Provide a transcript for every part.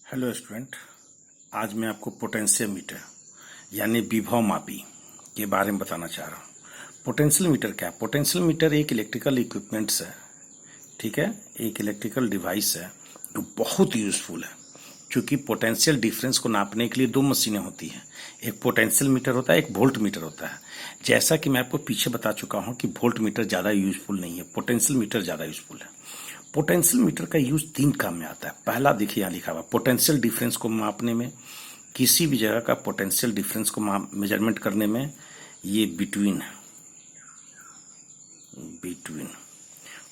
Hello student. आज मैं आपको पोटेंशियोमीटर यानी विभव मापी के बारे में बताना चाह रहा हूँ। पोटेंशियल मीटर क्या है? पोटेंशियल मीटर एक इलेक्ट्रिकल इक्विपमेंट्स है, ठीक है, एक इलेक्ट्रिकल डिवाइस है जो बहुत यूजफुल है। क्योंकि पोटेंशियल डिफरेंस को नापने के लिए दो मशीनें होती हैं, एक पोटेंशियल मीटर होता है, एक वोल्ट मीटर होता है। जैसा कि मैं आपको पीछे बता चुका हूँ कि वोल्ट मीटर ज़्यादा यूजफुल नहीं है, पोटेंशियल मीटर ज़्यादा यूजफुल है। पोटेंशियल मीटर का यूज तीन काम में आता है। पहला देखिए यहाँ लिखा हुआ, पोटेंशियल डिफरेंस को मापने में, किसी भी जगह का पोटेंशियल डिफरेंस को मेजरमेंट करने में। ये बिटवीन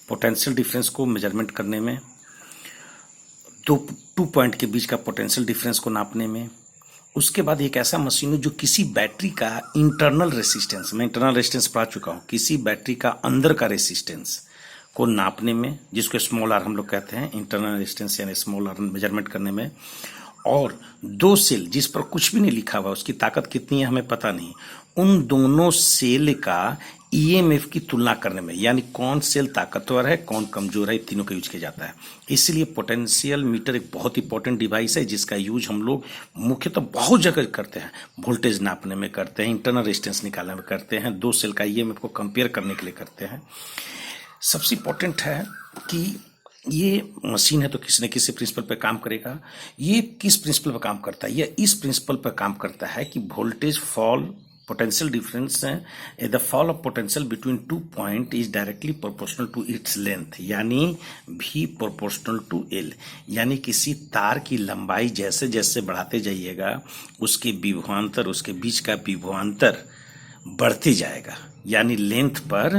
पोटेंशियल डिफरेंस को मेजरमेंट करने में, टू पॉइंट के बीच का पोटेंशियल डिफरेंस को नापने में। उसके बाद एक ऐसा मशीन है जो किसी बैटरी का इंटरनल रेसिस्टेंस, मैं इंटरनल रेसिस्टेंस पढ़ा चुका हूँ, किसी बैटरी का अंदर का रेसिस्टेंस को नापने में, जिसको स्मॉल आर हम लोग कहते हैं, इंटरनल रेजिस्टेंस यानी स्मॉल आर मेजरमेंट करने में। और दो सेल जिस पर कुछ भी नहीं लिखा हुआ, उसकी ताकत कितनी है हमें पता नहीं, उन दोनों सेल का ईएमएफ की तुलना करने में, यानी कौन सेल ताकतवर है कौन कमजोर है, तीनों का यूज किया जाता है। इसलिए पोटेंशियल मीटर एक बहुत इंपॉर्टेंट डिवाइस है जिसका यूज हम लोग मुख्यतः बहुत जगह करते हैं। वोल्टेज नापने में करते हैं, इंटरनल रेजिस्टेंस निकालने में करते हैं, दो सेल का ईएमएफ को कंपेयर करने के लिए करते हैं। सबसे इम्पोर्टेंट है कि ये मशीन है तो किसी न किसी प्रिंसिपल पर काम करेगा। ये किस प्रिंसिपल पर काम करता है? ये इस प्रिंसिपल पर काम करता है कि वोल्टेज फॉल, पोटेंशियल डिफरेंस है, the fall of potential between two point is directly proportional to its length, यानी V प्रोपोर्शनल टू L। यानी किसी तार की लंबाई जैसे जैसे बढ़ाते जाइएगा, उसके विभवांतर, उसके बीच का विभवांतर बढ़ते जाएगा। यानी लेंथ पर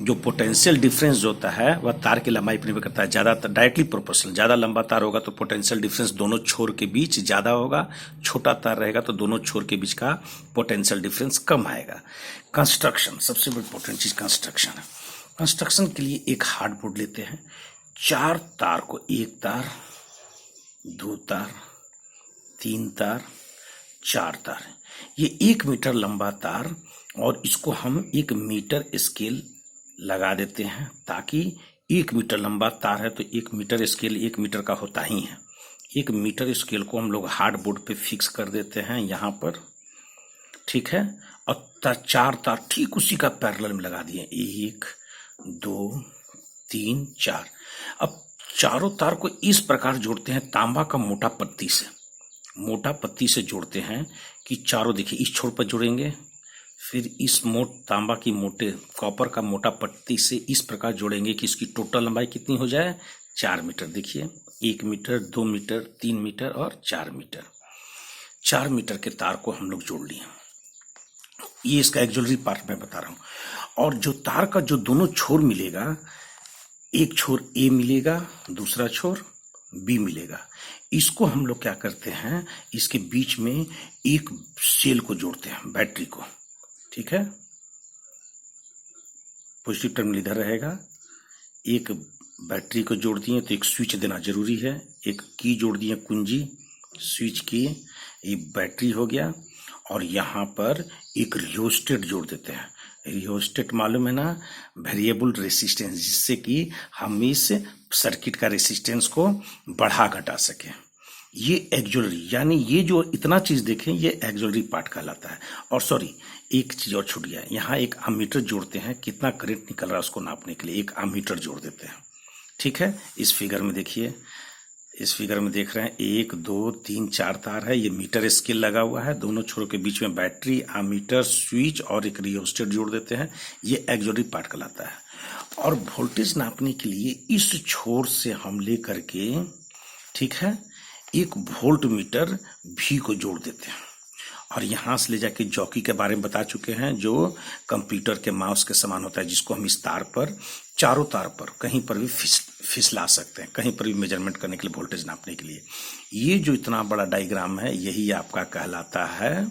जो पोटेंशियल डिफरेंस जो होता है वह तार की लंबाई पर निर्भर करता है। ज़्यादा डायरेक्टली प्रोपोर्शनल, ज़्यादा लंबा तार होगा तो पोटेंशियल डिफरेंस दोनों छोर के बीच ज़्यादा होगा, छोटा तार रहेगा तो दोनों छोर के बीच का पोटेंशियल डिफरेंस कम आएगा। कंस्ट्रक्शन, सबसे बड़ी इंपॉर्टेंट चीज़ कंस्ट्रक्शन है। कंस्ट्रक्शन के लिए एक हार्ड बोर्ड लेते हैं, चार तार को, एक तार, दो तार, तीन तार, चार तार, ये 1 मीटर लंबा तार, और इसको हम 1 मीटर स्केल लगा देते हैं, ताकि 1 मीटर लंबा तार है तो 1 मीटर स्केल 1 मीटर का होता ही है। 1 मीटर स्केल को हम लोग हार्ड बोर्ड पे फिक्स कर देते हैं यहाँ पर, ठीक है। और चार तार ठीक उसी का पैरेलल में लगा दिए, 1 2 3 4। अब चारों तार को इस प्रकार जोड़ते हैं, तांबा का मोटा पत्ती से जोड़ते हैं कि चारों, देखिए इस छोर पर जोड़ेंगे, फिर इस तांबा की कॉपर का मोटा पत्ती से इस प्रकार जोड़ेंगे कि इसकी टोटल लंबाई कितनी हो जाए, 4 मीटर। देखिए 1 मीटर, 2 मीटर, 3 मीटर और 4 मीटर। 4 मीटर के तार को हम लोग जोड़ लिए। ये इसका एक्जुलरी पार्ट मैं बता रहा हूँ। और जो तार का जो दोनों छोर मिलेगा, एक छोर A मिलेगा, दूसरा छोर B मिलेगा। इसको हम लोग क्या करते हैं, इसके बीच में एक सेल को जोड़ते हैं, बैटरी को, ठीक है। पॉजिटिव टर्मिनल इधर रहेगा, एक बैटरी को जोड़ दिए तो एक स्विच देना जरूरी है, एक की जोड़ दिए, कुंजी, स्विच की, ये बैटरी हो गया। और यहाँ पर एक रियोस्टेट जोड़ देते हैं। रियोस्टेट मालूम है ना, वेरिएबल रेसिस्टेंस, जिससे कि हम इस सर्किट का रेसिस्टेंस को बढ़ा घटा सकें। ये एक्जुलरी, यानी ये जो इतना चीज देखें, ये एक्जुलरी पार्ट कहलाता है। और सॉरी, एक चीज और छूट गया, यहाँ एक अमीटर जोड़ते हैं, कितना करंट निकल रहा है उसको नापने के लिए एक अमीटर जोड़ देते हैं, ठीक है। इस फिगर में देखिए, इस फिगर में देख रहे हैं 1 2 3 4 तार है, ये मीटर स्केल लगा हुआ है, दोनों छोरों के बीच में बैटरी, अमीटर, स्विच और एक रियोस्टेट जोड़ देते हैं, ये एक्जुलरी पार्ट कहलाता है। और वोल्टेज नापने के लिए इस छोर से हम ले करके, ठीक है, एक वोल्ट मीटर V को जोड़ देते हैं। और यहां से ले जाके जॉकी के बारे में बता चुके हैं, जो कंप्यूटर के माउस के समान होता है, जिसको हम इस तार पर, चारों तार पर कहीं पर भी फिसला सकते हैं, कहीं पर भी मेजरमेंट करने के लिए, वोल्टेज नापने के लिए। ये जो इतना बड़ा डायग्राम है, यही आपका कहलाता है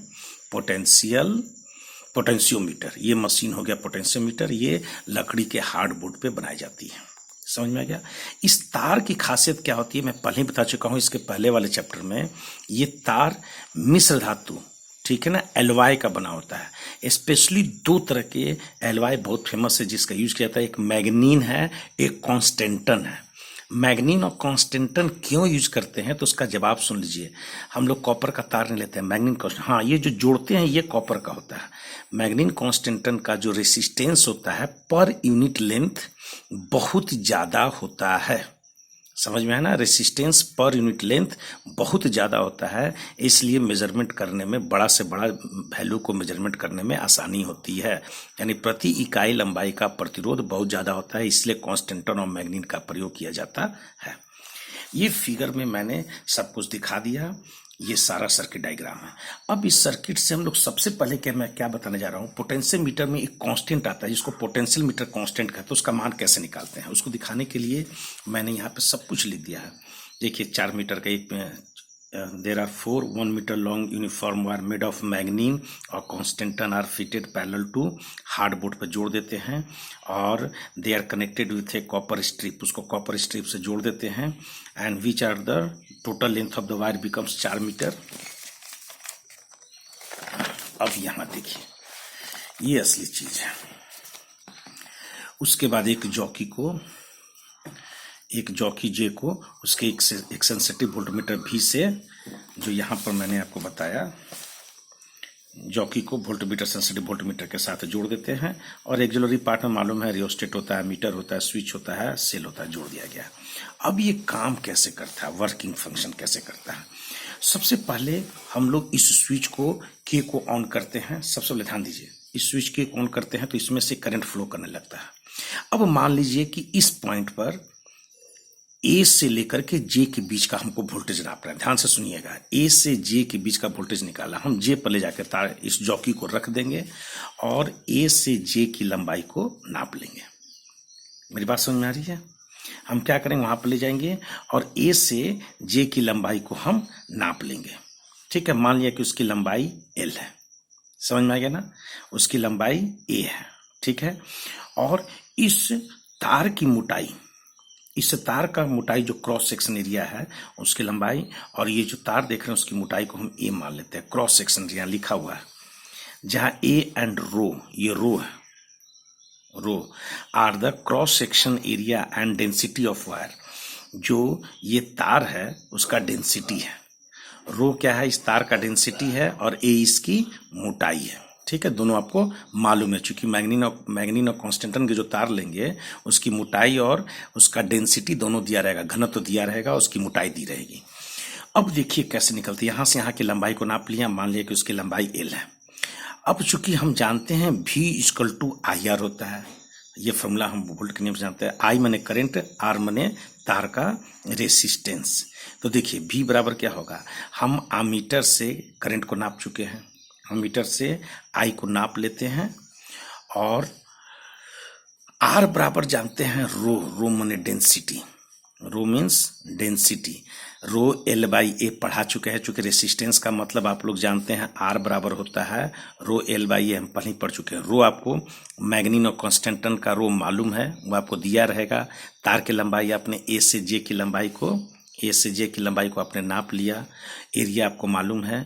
पोटेंशियोमीटर। ये मशीन हो गया पोटेंशियोमीटर, ये लकड़ी के हार्ड बोर्ड पे बनाई जाती है। समझ में आ गया? इस तार की खासियत क्या होती है मैं पहले ही बता चुका हूं, इसके पहले वाले चैप्टर में। ये तार मिश्र धातु, ठीक है ना, एलवाई का बना होता है। स्पेशली 2 तरह के एलवाई बहुत फेमस है जिसका यूज किया जाता है, एक मैग्नीन है, एक कॉन्स्टेंटन है। मैग्नीन और कॉन्स्टेंटन क्यों यूज करते हैं तो उसका जवाब सुन लीजिए। हम लोग कॉपर का तार नहीं लेते हैं, मैग्नीन कॉन्स्टेंट, हाँ ये जो जोड़ते हैं ये कॉपर का होता है। मैग्नीन कॉन्स्टेंटन का जो रेसिस्टेंस होता है पर यूनिट लेंथ बहुत ज्यादा होता है। समझ में है ना, रेसिस्टेंस पर यूनिट लेंथ बहुत ज़्यादा होता है, इसलिए मेजरमेंट करने में बड़ा से बड़ा वैल्यू को मेजरमेंट करने में आसानी होती है। यानी प्रति इकाई लंबाई का प्रतिरोध बहुत ज़्यादा होता है, इसलिए कॉन्स्टेंटन और मैग्नीन का प्रयोग किया जाता है। ये फिगर में मैंने सब कुछ दिखा दिया, ये सारा सर्किट डायग्राम है। अब इस सर्किट से हम लोग सबसे पहले मैं क्या बताने जा रहा हूँ, पोटेंशियल मीटर में एक कांस्टेंट आता है जिसको पोटेंशियल मीटर कांस्टेंट कहते हैं, उसका मान कैसे निकालते हैं उसको दिखाने के लिए मैंने यहाँ पे सब कुछ लिख दिया है। देखिए 4 मीटर का एक there are 4 1 metre long uniform wire made of manganin और constantan are fitted parallel to hard board पर जोड़ देते हैं और they are connected with a copper strip, उसको कॉपर स्ट्रिप से जोड़ देते हैं and which are the total length of the wire becomes 4 metre. अब यहाँ देखिए ये असली चीज है। उसके बाद एक जॉकी जे को उसके एक सेंसिटिव वोल्टमीटर भी से, जो यहाँ पर मैंने आपको बताया, जॉकी को वोल्टमीटर सेंसिटिव वोल्टमीटर के साथ जोड़ देते हैं और एक्सिलरी पार्ट में मालूम है रियोस्टेट होता है, मीटर होता है, स्विच होता है, सेल होता है, जोड़ दिया गया। अब ये काम कैसे करता है, वर्किंग फंक्शन कैसे करता है। सबसे पहले हम लोग इस स्विच के को ऑन करते हैं। सबसे पहले ध्यान दीजिए, इस स्विच के ऑन करते हैं तो इसमें से करंट फ्लो करने लगता है। अब मान लीजिए कि इस पॉइंट पर ए से लेकर के जे के बीच का हमको वोल्टेज नापना है। ध्यान से सुनिएगा, ए से जे के बीच का वोल्टेज निकाला, हम जे पर ले जाकर तार इस जॉकी को रख देंगे और ए से जे की लंबाई को नाप लेंगे। मेरी बात समझ में आ रही है? हम क्या करेंगे, वहां पर ले जाएंगे और ए से जे की लंबाई को हम नाप लेंगे। ठीक है, मान लिया कि उसकी लंबाई एल है, समझ में आ गया ना, उसकी लंबाई ए है। ठीक है, और इस तार की मोटाई, इस तार का मोटाई जो क्रॉस सेक्शन एरिया है उसकी लंबाई, और ये जो तार देख रहे हैं उसकी मोटाई को हम ए मान लेते हैं। क्रॉस सेक्शन एरिया लिखा हुआ है, जहां ए एंड रो, ये रो है, rho are the cross section area and density of wire. जो ये तार है उसका डेंसिटी है, रो क्या है, इस तार का डेंसिटी है और ए इसकी मोटाई है। ठीक है, दोनों आपको मालूम है, चूंकि मैग्नीन और कॉन्स्टेंटन के जो तार लेंगे उसकी मोटाई और उसका डेंसिटी दोनों दिया रहेगा, घनत्व तो दिया रहेगा, उसकी मोटाई दी रहेगी। अब देखिए कैसे निकलती है, यहां से यहां की लंबाई को नाप लिया, मान लिया कि उसकी लंबाई एल है। अब चूंकि हम जानते हैं V equal to I R होता है, ये फॉर्मूला हम वोल्ट के नियम से जानते हैं। आई माने करंट, आर माने तार का रेसिस्टेंस। तो देखिए V बराबर क्या होगा, हम आमीटर से करंट को नाप चुके हैं, मीटर से आई को नाप लेते हैं और आर बराबर जानते हैं रो माने density, rho means density, rho L by A पढ़ा चुके हैं, चूंकि रेसिस्टेंस का मतलब आप लोग जानते हैं आर बराबर होता है रो एल बाई ए, हम पहले ही पढ़ चुके हैं। रो आपको मैग्नीन और कॉन्स्टेंटन का रो मालूम है, वो आपको दिया रहेगा। तार की लंबाई आपने ए से जे की लंबाई को आपने नाप लिया, एरिया आपको मालूम है।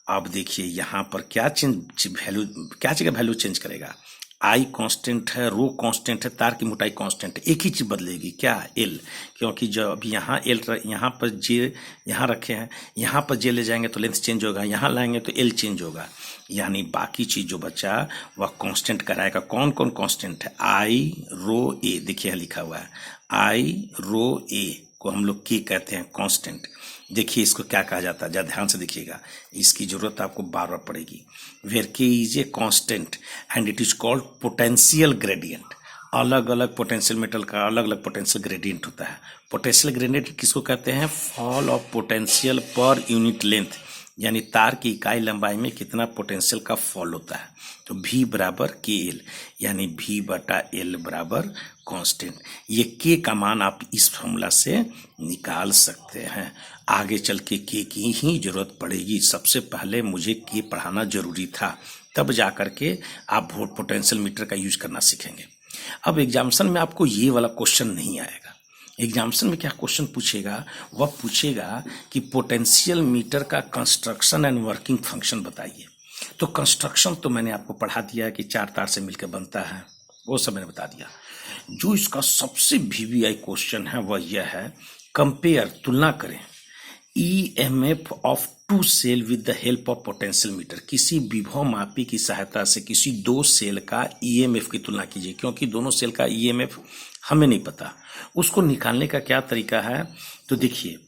अब देखिए यहाँ पर क्या जगह वैल्यू चेंज करेगा, आई कांस्टेंट है, रो कांस्टेंट है, तार की मोटाई कांस्टेंट है, एक ही चीज बदलेगी, क्या, एल, क्योंकि जब यहाँ एल यहाँ पर जे यहाँ रखे हैं, यहाँ पर जे ले जाएंगे तो लेंथ चेंज होगा, यहाँ लाएंगे तो एल चेंज होगा, यानी बाकी चीज जो बचा वह कांस्टेंट कराएगा। कौन कौन कांस्टेंट है, आई रो ए, देखिए लिखा हुआ है आई रो ए को हम लोग के कहते हैं कांस्टेंट। देखिए इसको क्या कहा जाता है, जरा ध्यान से देखिएगा, इसकी जरूरत आपको बार बार पड़ेगी। वेयर के is a constant and it is called potential gradient. अलग अलग पोटेंशियल मेटल का अलग अलग पोटेंशियल ग्रेडियंट होता है। पोटेंशियल ग्रेडियंट किसको कहते हैं, fall of potential per unit length, यानी तार की इकाई लंबाई में कितना पोटेंशियल का फॉल होता है। तो V बराबर के एल, यानी V बटा एल बराबर कांस्टेंट। ये के का मान आप इस फॉर्मूला से निकाल सकते हैं। आगे चल के के की ही जरूरत पड़ेगी, सबसे पहले मुझे के पढ़ाना जरूरी था, तब जाकर के आप वोल्ट पोटेंशियल मीटर का यूज करना सीखेंगे। अब एग्जामिनेशन में आपको ये वाला क्वेश्चन नहीं आएगा। एग्जामिनेशन में क्या क्वेश्चन पूछेगा, वह पूछेगा कि पोटेंशियल मीटर का कंस्ट्रक्शन एंड वर्किंग फंक्शन बताइए। तो कंस्ट्रक्शन तो मैंने आपको पढ़ा दिया है कि 4 तार से मिलकर बनता है, वो सब मैंने बता दिया। जो इसका सबसे वीवीआई क्वेश्चन है वह यह है, कंपेयर तुलना करें EMF of two cell with the help of potential meter. किसी विभव मापी की सहायता से किसी दो सेल का ईएमएफ की तुलना कीजिए, क्योंकि दोनों सेल का ईएमएफ हमें नहीं पता। उसको निकालने का क्या तरीका है, तो देखिए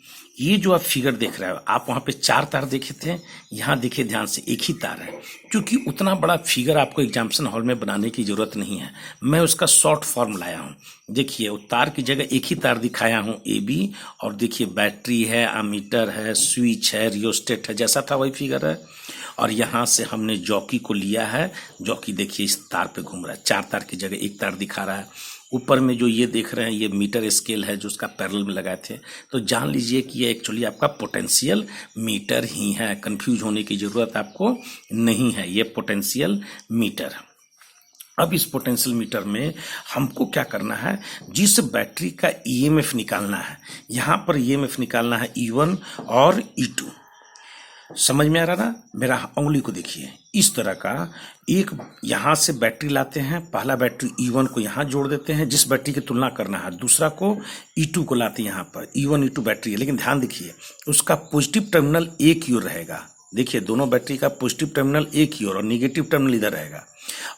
ये जो आप फिगर देख रहे हो, आप वहां पे 4 तार देखे थे, यहाँ देखिए ध्यान से एक ही तार है। क्योंकि उतना बड़ा फिगर आपको एग्जामिनेशन हॉल में बनाने की जरूरत नहीं है, मैं उसका शॉर्ट फॉर्म लाया हूँ। देखिए वो तार की जगह एक ही तार दिखाया हूँ ए बी, और देखिए बैटरी है, अमीटर है, स्विच है, रियोस्टेट है, जैसा था वही फिगर है। और यहाँ से हमने जॉकी को लिया है, जॉकी देखिए इस तार पे घूम रहा है, 4 तार की जगह एक तार दिखा रहा है। ऊपर में जो ये देख रहे हैं ये मीटर स्केल है जो उसका पैरेलल में लगाए थे, तो जान लीजिए कि ये एक्चुअली आपका पोटेंशियल मीटर ही है, कंफ्यूज होने की जरूरत आपको नहीं है, ये पोटेंशियल मीटर। अब इस पोटेंशियल मीटर में हमको क्या करना है, जिस बैटरी का ईएमएफ निकालना है, यहाँ पर ईएमएफ निकालना है E1 और E2। समझ में आ रहा ना, मेरा उंगली को देखिए, इस तरह का एक यहां से बैटरी लाते हैं, पहला बैटरी E1 को यहां जोड़ देते हैं, जिस बैटरी की तुलना करना है, दूसरा को E2 को लाते हैं यहाँ पर, E1 E2 बैटरी है, लेकिन ध्यान देखिए उसका पॉजिटिव टर्मिनल एक की ओर रहेगा। देखिए दोनों बैटरी का पॉजिटिव टर्मिनल एक ही ओर और निगेटिव टर्मिनल इधर रहेगा।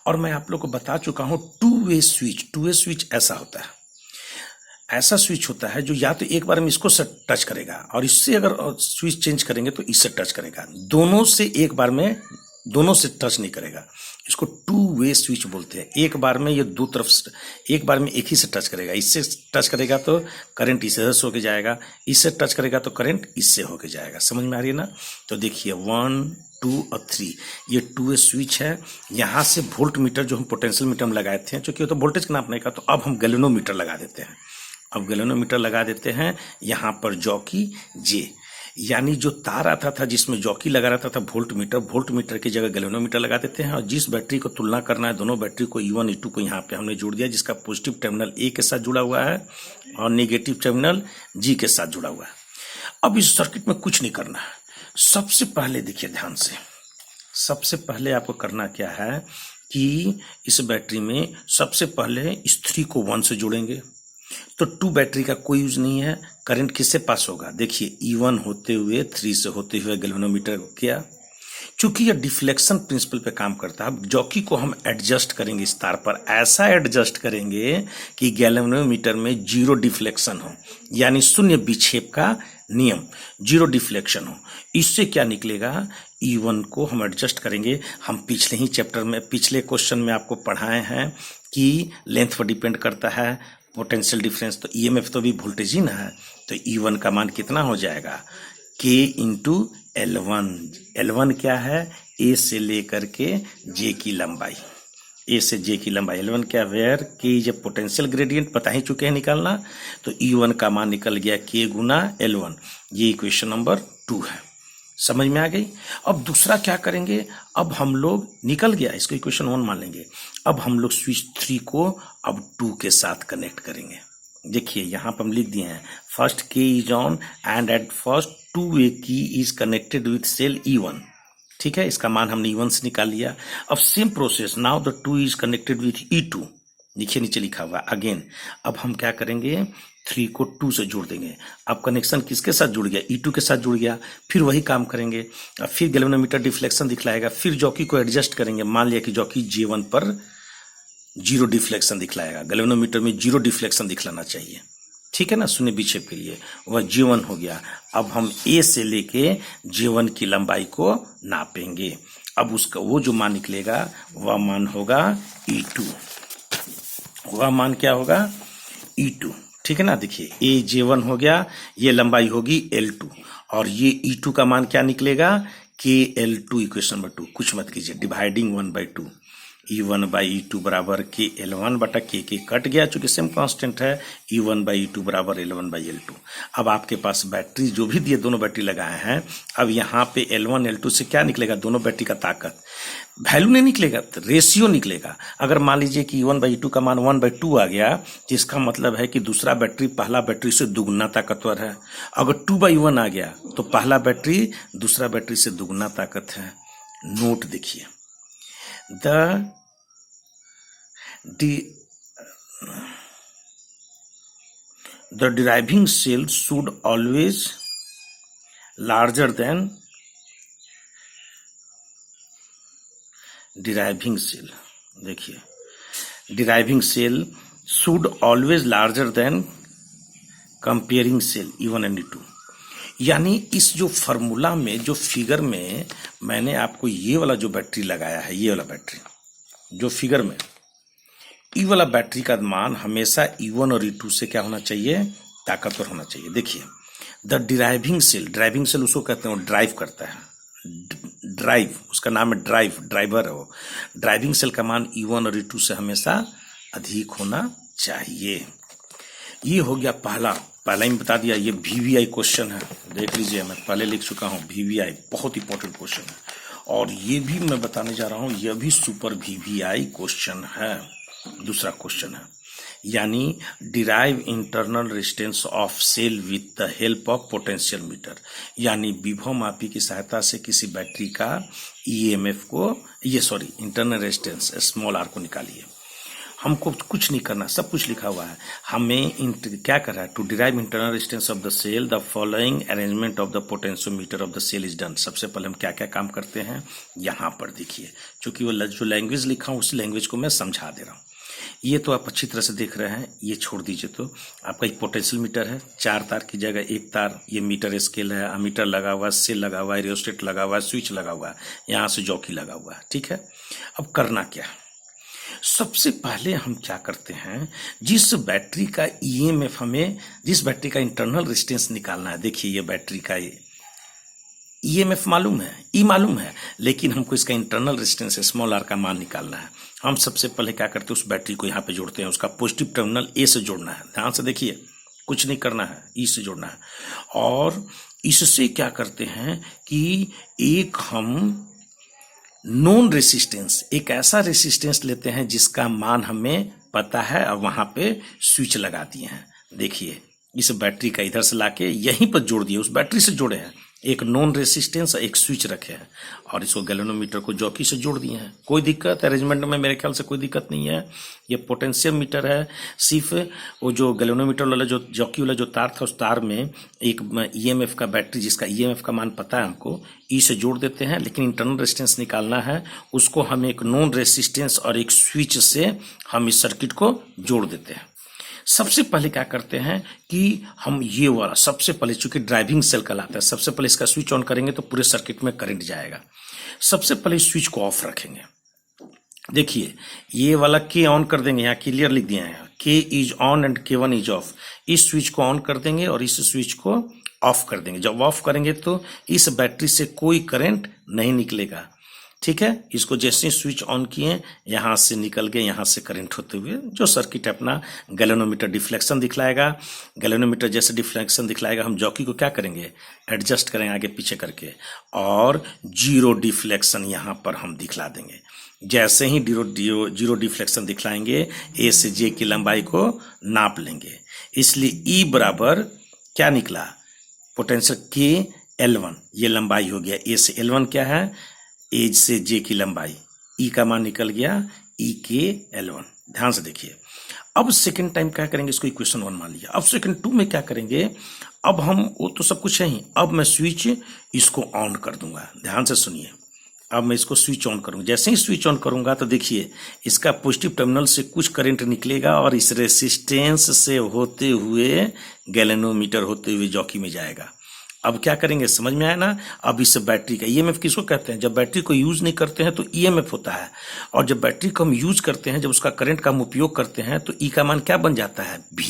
और मैं आप लोग को बता चुका हूं टू वे स्विच ऐसा होता है, ऐसा स्विच होता है जो या तो एक बार में इसको टच करेगा, और इससे अगर स्विच चेंज करेंगे तो इससे टच करेगा, दोनों से एक बार में दोनों से टच नहीं करेगा। इसको टू वे स्विच बोलते हैं। एक बार में ये दो तरफ से, एक बार में एक ही से टच करेगा, इससे टच करेगा तो करंट इससे होके जाएगा, इससे टच करेगा तो करंट इससे होके जाएगा। समझ में आ रही है ना। तो देखिए 1 2 और 3 ये टू वे स्विच है। यहाँ से वोल्ट मीटर जो हम पोटेंशियल मीटर में लगाए थे, चूंकि वो तो वोल्टेज का नापने का, तो अब हम गैल्वेनोमीटर लगा देते हैं। अब गैल्वेनोमीटर लगा देते हैं, यहाँ पर जॉकी जे, यानी जो तार आता था जिसमें जॉकी लगा रहता था वोल्ट मीटर की जगह गैल्वेनोमीटर लगा देते हैं। और जिस बैटरी को तुलना करना है, दोनों बैटरी को E1 E2 को यहाँ पे हमने जोड़ दिया, जिसका पॉजिटिव टर्मिनल ए के साथ जुड़ा हुआ है और नेगेटिव टर्मिनल जी के साथ जुड़ा हुआ है। अब इस सर्किट में कुछ नहीं करना है। सबसे पहले देखिए ध्यान से, सबसे पहले आपको करना क्या है कि इस बैटरी में सबसे पहले इस 3 को 1 से जोड़ेंगे, तो 2 बैटरी का कोई यूज नहीं है। करंट किससे पास होगा, देखिए E1 होते हुए 3 से होते हुए गैल्वेनोमीटर किया। चूंकि यह डिफ्लेक्शन प्रिंसिपल पे काम करता है, अब जॉकी को हम एडजस्ट करेंगे इस तार पर, ऐसा एडजस्ट करेंगे कि गैल्वेनोमीटर में 0 डिफ्लेक्शन हो, यानी शून्य विक्षेप का नियम, 0 डिफ्लेक्शन हो। इससे क्या निकलेगा, E1 को हम एडजस्ट करेंगे। हम पिछले ही चैप्टर में, पिछले क्वेश्चन में आपको पढ़ाए हैं कि लेंथ पर डिपेंड करता है पोटेंशियल डिफरेंस, तो ईएमएफ तो भी वोल्टेज ही ना है, तो E1 का मान कितना हो जाएगा, K इंटू L1। L1 क्या है, ए से लेकर के जे की लंबाई, ए से जे की लंबाई। L1 क्या, where K is a potential gradient, पता ही चुके हैं निकालना, तो E1 का मान निकल गया K गुना L1। ये इक्वेशन नंबर 2 है। समझ में आ गई। अब दूसरा क्या करेंगे, अब हम लोग निकल गया, इसको इक्वेशन 1 मान लेंगे। अब हम लोग स्विच 3 को अब 2 के साथ कनेक्ट करेंगे। देखिए यहाँ पर हम लिख दिए हैं, first K is on and at first 2A की is connected with cell E1। ठीक है, इसका मान हमने E1 से निकाल लिया। अब same process, now the 2 is connected with E2, देखिए नीचे लिखा हुआ अगेन। अब हम क्या करेंगे, 3 को 2 से जोड़ देंगे। अब कनेक्शन किसके साथ जुड़ गया, E2 के साथ जुड़ गया। फिर वही काम करेंगे, फिर गैल्वेनोमीटर डिफ्लेक्शन दिखलाएगा, फिर जॉकी को एडजस्ट करेंगे। मान लिया कि जॉकी J1 पर 0 डिफ्लेक्शन दिखलाएगा, गैल्वेनोमीटर में 0 डिफ्लेक्शन दिखलाना चाहिए, ठीक है ना, शून्य विक्षेप के लिए, वह J1 हो गया। अब हम A से लेके J1 की लंबाई को नापेंगे। अब उसका वो जो मान निकलेगा वह मान होगा E2, वह मान क्या होगा, E2, ठीक है ना। देखिए ए J1 हो गया, ये लंबाई होगी L2, और ये E2 का मान क्या निकलेगा, KL2, इक्वेशन नंबर 2। कुछ मत कीजिए, डिवाइडिंग 1/2, E1/E2 बराबर KL1 बटा K कट गया, चूंकि सेम कांस्टेंट है, E1/E2 बराबर L1/L2। अब आपके पास बैटरी जो भी दिए, दोनों बैटरी लगाए हैं, अब यहाँ पे L1 L2 से क्या निकलेगा, दोनों बैटरी का ताकत, वैल्यू नहीं निकलेगा, रेशियो निकलेगा। अगर मान लीजिए कि E1/E2 का मान 1/2 आ गया, तो इसका मतलब है कि दूसरा बैटरी पहला बैटरी से दुगुना ताकतवर है। अगर 2/1 आ गया तो पहला बैटरी दूसरा बैटरी से दुगुना ताकत है। नोट देखिए, the driving cell should always larger than driving cell. देखिए driving cell should always larger than comparing cell E1 and E2। यानी इस जो फॉर्मूला में जो फिगर में मैंने आपको ये वाला जो बैटरी लगाया है, ये वाला बैटरी जो फिगर में, ई वाला बैटरी का मान हमेशा E1 और E2 से क्या होना चाहिए, ताकतवर होना चाहिए। देखिए द ड्राइविंग सेल उसको कहते हैं, वो ड्राइव करता है, ड्राइव उसका नाम है, ड्राइवर है वो। ड्राइविंग सेल का मान E1 और E2 से हमेशा अधिक होना चाहिए। ये हो गया पहला ही बता दिया। ये VVI क्वेश्चन है, देख लीजिए, मैं पहले लिख चुका हूँ VVI, बहुत इंपॉर्टेंट क्वेश्चन है। और ये भी मैं बताने जा रहा हूँ, यह भी सुपर VVI क्वेश्चन है। दूसरा क्वेश्चन है, यानी derive internal resistance of cell with the help of potential meter. यानी विभव मापी की सहायता से किसी बैटरी का EMF को, इंटरनल रेजिस्टेंस स्मॉल r को निकालिए। हमको कुछ नहीं करना, सब कुछ लिखा हुआ है। हमें क्या कर रहा है, to derive internal resistance of the cell the following arrangement of the potentiometer of the cell is done. सबसे पहले हम क्या क्या काम करते हैं, यहाँ पर देखिए, चूंकि वो जो लैंग्वेज लिखा हूँ उस लैंग्वेज को मैं समझा दे रहा हूँ। ये तो आप अच्छी तरह से देख रहे हैं, ये छोड़ दीजिए। तो आपका एक पोटेंशियल मीटर है, 4 तार की जगह 1 तार, ये मीटर स्केल है, अमीटर लगा हुआ है, सेल लगा हुआ है, रियोस्टेट लगा हुआ है, स्विच लगा हुआ है, यहाँ से जॉकी लगा हुआ है। ठीक है, अब करना क्या है, सबसे पहले हम क्या करते हैं, जिस बैटरी का EMF हमें, जिस बैटरी का इंटरनल रेजिस्टेंस निकालना है। देखिए ये बैटरी का EMF मालूम है, E मालूम है, लेकिन हमको इसका इंटरनल रेजिस्टेंस स्मॉल r का मान निकालना है। हम सबसे पहले क्या करते हैं, उस बैटरी को यहाँ पे जोड़ते हैं, उसका पॉजिटिव टर्मिनल A से जोड़ना है। ध्यान से देखिए, कुछ नहीं करना है, E से जोड़ना है। और इससे क्या करते हैं कि एक हम नॉन रेसिस्टेंस, एक ऐसा रेसिस्टेंस लेते हैं जिसका मान हमें पता है, और वहां पे स्विच लगा दिए हैं। देखिए इस बैटरी का इधर से लाके यहीं पर जोड़ दिए, उस बैटरी से जोड़े हैं, एक नॉन रेसिस्टेंस एक स्विच रखे हैं, और इसको गैल्वेनोमीटर को जॉकी से जोड़ दिए हैं। कोई दिक्कत अरेंजमेंट में मेरे ख्याल से कोई दिक्कत नहीं है। ये पोटेंशियल मीटर है, सिर्फ वो जो गैल्वेनोमीटर वाला जो जॉकी वाला जो तार था, उस तार में एक EMF का बैटरी, जिसका EMF का मान पता है हमको, E से जोड़ देते हैं। लेकिन इंटरनल रेजिस्टेंस निकालना है, उसको हम एक नॉन रेजिस्टेंस और एक स्विच से हम इस सर्किट को जोड़ देते हैं। सबसे पहले क्या करते हैं कि हम ये वाला, सबसे पहले चूंकि ड्राइविंग सेल कहलाता है, सबसे पहले इसका स्विच ऑन करेंगे तो पूरे सर्किट में करंट जाएगा। सबसे पहले स्विच को ऑफ रखेंगे। देखिए ये वाला K ऑन कर देंगे, यहाँ क्लियर लिख दिया है, K is on and K1 is of. इस स्विच को ऑन कर देंगे और इस स्विच को ऑफ कर देंगे। जब ऑफ करेंगे तो इस बैटरी से कोई करंट नहीं निकलेगा। ठीक है, इसको जैसे स्विच ऑन किए, यहां से निकल गए, यहां से करंट होते हुए जो सर्किट अपना गैल्वेनोमीटर डिफ्लेक्शन दिखलाएगा। गैल्वेनोमीटर जैसे डिफ्लेक्शन दिखलाएगा, हम जॉकी को क्या करेंगे, एडजस्ट करेंगे आगे पीछे करके, और जीरो डिफ्लेक्शन यहां पर हम दिखला देंगे। जैसे ही जीरो डिफ्लेक्शन दिखलाएंगे, A से J की लंबाई को नाप लेंगे। इसलिए E बराबर क्या निकला, पोटेंशियल K L1, ये लंबाई हो गया। A से L1 क्या है, एज से J की लंबाई, E का मान निकल गया EK L1। ध्यान से देखिए, अब सेकंड टाइम क्या करेंगे, इसको इक्वेशन 1 मान लिया। अब सेकंड 2 में क्या करेंगे, अब हम, वो तो सब कुछ है ही, अब मैं स्विच इसको ऑन कर दूंगा। ध्यान से सुनिए, अब मैं इसको स्विच ऑन करूंगा। जैसे ही स्विच ऑन करूंगा तो देखिए इसका पॉजिटिव टर्मिनल से कुछ करंट निकलेगा और इस रेसिस्टेंस से होते हुए गैल्वेनोमीटर होते हुए जॉकी में जाएगा। अब क्या करेंगे, समझ में आया ना। अब इस बैटरी का EMF किसको कहते हैं, जब बैटरी को यूज नहीं करते हैं तो EMF होता है, और जब बैटरी को हम यूज करते हैं, जब उसका करंट का हम उपयोग करते हैं तो E का मान क्या बन जाता है, V,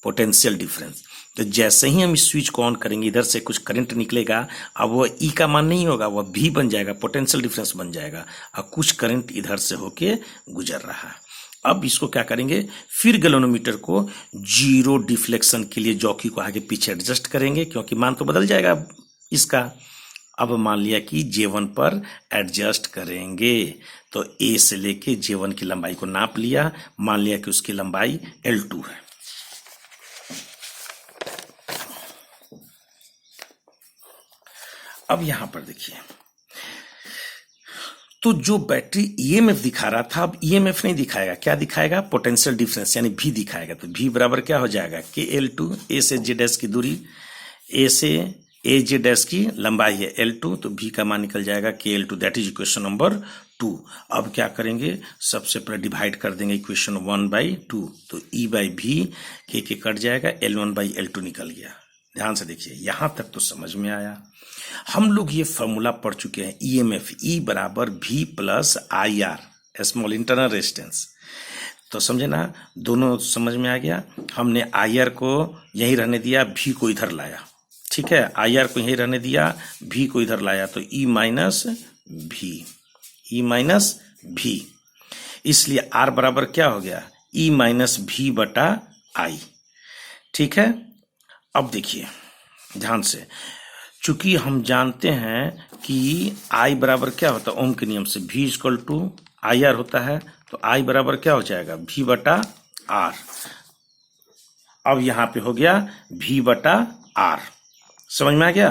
पोटेंशियल डिफरेंस। तो जैसे ही हम इस स्विच को ऑन करेंगे, इधर से कुछ करंट निकलेगा, अब वो E का मान नहीं होगा, वह V बन जाएगा, पोटेंशियल डिफरेंस बन जाएगा, और कुछ करंट इधर से होके गुजर रहा है। अब इसको क्या करेंगे, फिर गैल्वेनोमीटर को जीरो डिफ्लेक्शन के लिए जॉकी को आगे पीछे एडजस्ट करेंगे, क्योंकि मान तो बदल जाएगा इसका। अब मान लिया कि J1 पर एडजस्ट करेंगे, तो A से लेके J1 की लंबाई को नाप लिया, मान लिया कि उसकी लंबाई L2 है। अब यहां पर देखिए, तो जो बैटरी ईएमएफ दिखा रहा था अब ईएमएफ नहीं दिखाएगा, क्या दिखाएगा? पोटेंशियल डिफरेंस यानी भी दिखाएगा। तो भी बराबर क्या हो जाएगा? KL2, ए से जे डैश की दूरी, ए से ए जे डैश की लंबाई है L2, तो भी का मान निकल जाएगा KL2, that is equation number 2। अब क्या करेंगे? सबसे पहले डिवाइड कर देंगे इक्वेशन 1/2, तो E बाई भी के कट जाएगा, L1/L2 निकल गया। ध्यान से देखिए, यहां तक तो समझ में आया। हम लोग ये फॉर्मूला पढ़ चुके हैं, ईएमएफ E बराबर V plus IR, small internal resistance. तो समझे ना, दोनों समझ में आ गया। हमने IR को यहीं रहने दिया, V को इधर लाया, ठीक है, IR को यहीं रहने दिया, V को इधर लाया, तो E माइनस V, इसलिए R बराबर क्या हो गया? E माइनस V बटा I, ठीक है। अब देखिए ध्यान से, चूंकि हम जानते हैं कि I बराबर क्या होता है ओम के नियम से, V इक्वल टू IR होता है, तो I बराबर क्या हो जाएगा? V बटा R। अब यहां पे हो गया V बटा R, समझ में आ गया?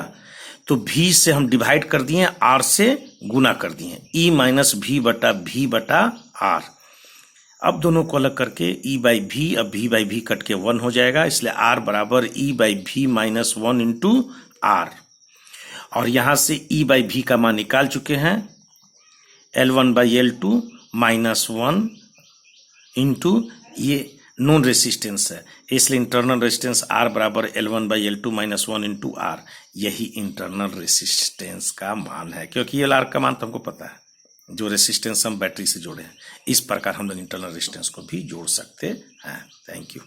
तो V से हम डिवाइड कर दिए, R से गुना कर दिए, E माइनस V बटा R। अब दोनों को अलग करके E बाई भी, अब V बाई भी कट के 1 हो जाएगा, इसलिए R बराबर E बाई भी माइनस 1 इंटू R। और यहां से E बाई भी का मान निकाल चुके हैं, L1/L2 माइनस 1 इंटू ये नॉन रेसिस्टेंस है, इसलिए इंटरनल रेसिस्टेंस R बराबर L1/L2 माइनस 1 इंटू R। यही इंटरनल रेसिस्टेंस का मान है, क्योंकि ये R का मान तो हमको पता है, जो रेसिस्टेंस हम बैटरी से जोड़े हैं। इस प्रकार हम लोग इंटरनल रेजिस्टेंस को भी जोड़ सकते हैं। Thank you.